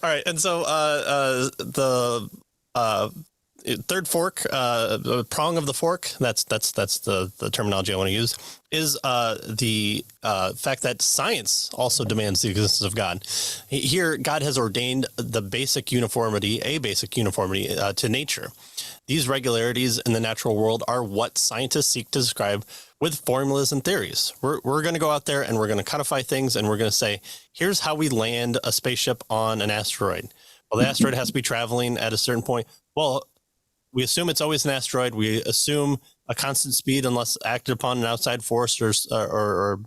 All right, and so the third fork, the prong of the fork. That's the terminology I want to use. Is the fact that science also demands the existence of God. Here, God has ordained a basic uniformity to nature. These regularities in the natural world are what scientists seek to describe with formulas and theories. We're going to go out there and we're going to codify things, and we're going to say, here's how we land a spaceship on an asteroid. Well, the asteroid has to be traveling at a certain point. Well, we assume it's always an asteroid. We assume a constant speed unless acted upon an outside force or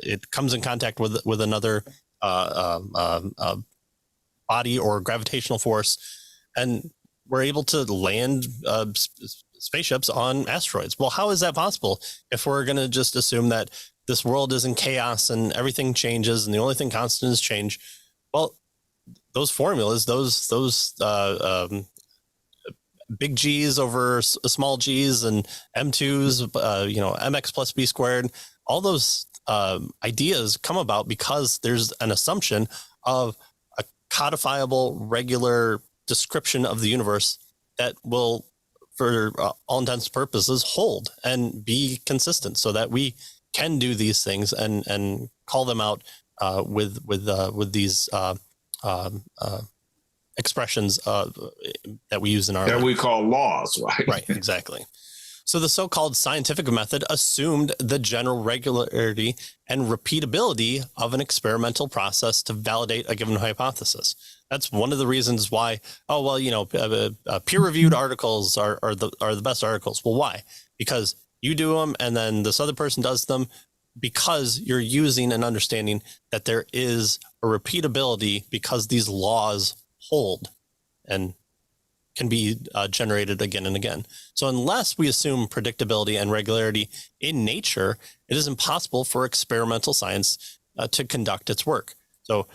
it comes in contact with another body or gravitational force, and we're able to land spaceships on asteroids. Well, how is that possible if we're going to just assume that this world is in chaos and everything changes and the only thing constant is change? Well, those formulas, those big G's over small G's and M2s, mx plus b squared, all those ideas come about because there's an assumption of a codifiable, regular description of the universe that will, for all intents and purposes, hold and be consistent, so that we can do these things and call them out with these expressions that we use in our that we call laws, right? Right, exactly. So the so-called scientific method assumed the general regularity and repeatability of an experimental process to validate a given hypothesis. That's one of the reasons why, peer-reviewed articles are the best articles. Well, why? Because you do them and then this other person does them, because you're using and understanding that there is a repeatability because these laws hold and can be generated again and again. So unless we assume predictability and regularity in nature, it is impossible for experimental science to conduct its work. So,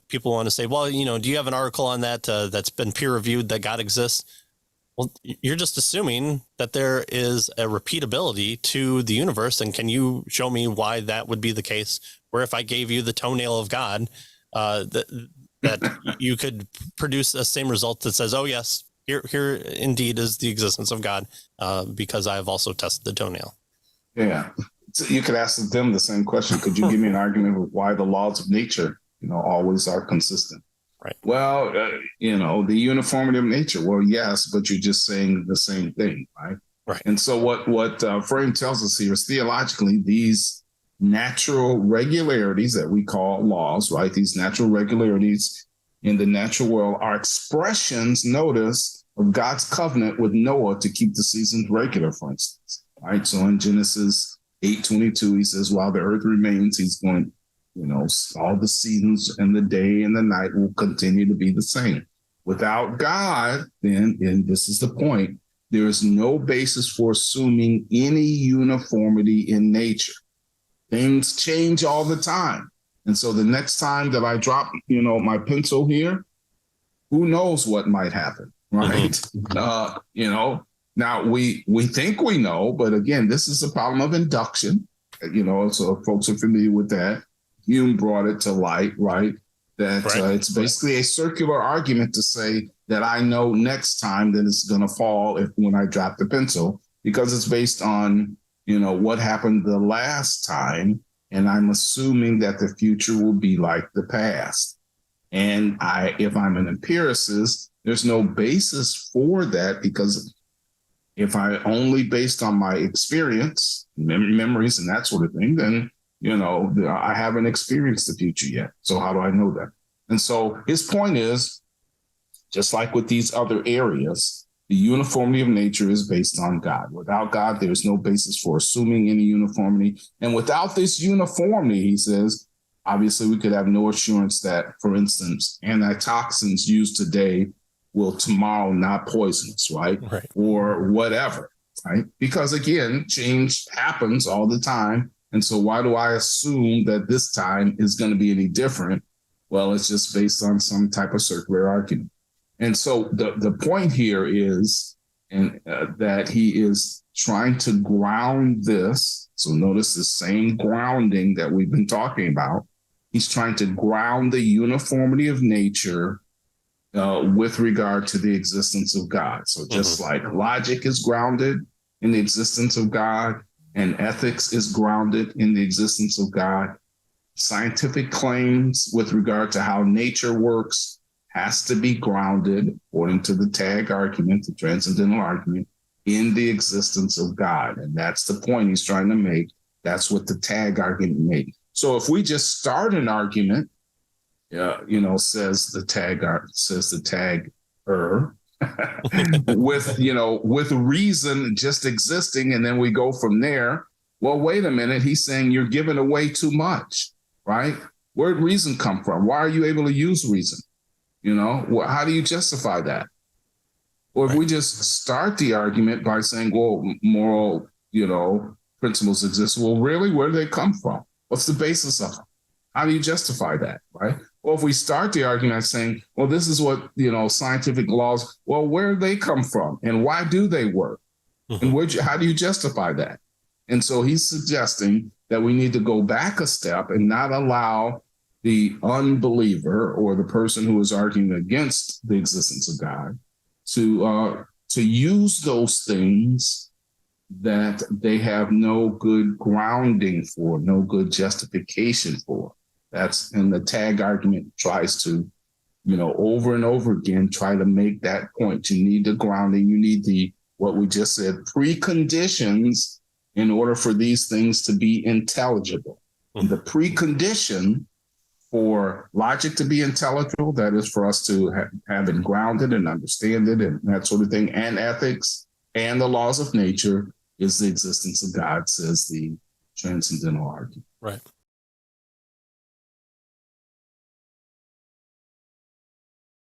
people want to say, well, do you have an article on that that's been peer reviewed that God exists? Well, you're just assuming that there is a repeatability to the universe. And can you show me why that would be the case? Where if I gave you the toenail of God, that you could produce the same result that says, oh, yes, here indeed is the existence of God, because I have also tested the toenail. Yeah. So you could ask them the same question. Could you give me an argument of why the laws of nature, always are consistent? Right. Well, the uniformity of nature. Well, yes, but you're just saying the same thing, right? Right. And so what Frame tells us here is theologically, these natural regularities that we call laws, right? These natural regularities in the natural world are expressions, notice, of God's covenant with Noah to keep the seasons regular, for instance, right? So in Genesis 8:22, he says, while the earth remains, he's going, all the seasons and the day and the night will continue to be the same. Without God, then, and this is the point, there is no basis for assuming any uniformity in nature. Things change all the time. And so the next time that I drop, my pencil here, who knows what might happen, right? Mm-hmm. Now we think we know, but again, this is a problem of induction, so folks are familiar with that. Hume brought it to light, right? That right. It's basically a circular argument to say that I know next time that it's going to fall when I drop the pencil, because it's based on, what happened the last time. And I'm assuming that the future will be like the past. And if I'm an empiricist, there's no basis for that, because if I only based on my experience, memories and that sort of thing, then, I haven't experienced the future yet. So how do I know that? And so his point is, just like with these other areas, the uniformity of nature is based on God. Without God, there's no basis for assuming any uniformity. And without this uniformity, he says, obviously we could have no assurance that, for instance, antitoxins used today will tomorrow not poison us, right? Or whatever, right? Because again, change happens all the time. And so why do I assume that this time is going to be any different? Well, it's just based on some type of circular argument. And so the point here is that he is trying to ground this. So notice the same grounding that we've been talking about He's trying to ground the uniformity of nature with regard to the existence of God. So just like logic is grounded in the existence of God, and ethics is grounded in the existence of God, scientific claims with regard to how nature works has to be grounded, according to the tag argument, the transcendental argument, in the existence of God. And that's the point he's trying to make. That's what the tag argument made. So if we just start an argument, says the tagger, with reason just existing, and then we go from there. Well, wait a minute. He's saying you're giving away too much, right? Where'd reason come from? Why are you able to use reason? How do you justify that? Or if we just start the argument by saying, well, moral, principles exist. Well, really, where do they come from? What's the basis of them? How do you justify that, right? Well, if we start the argument saying, well, this is what, scientific laws, well, where do they come from? And why do they work? And how do you justify that? And so he's suggesting that we need to go back a step and not allow the unbeliever or the person who is arguing against the existence of God to use those things that they have no good grounding for, no good justification for. And the tag argument tries to, over and over again, try to make that point. You need the grounding, you need what we just said, preconditions in order for these things to be intelligible. And the precondition for logic to be intelligible, that is for us to have it grounded and understand it and that sort of thing, and ethics and the laws of nature, is the existence of God, says the transcendental argument. Right.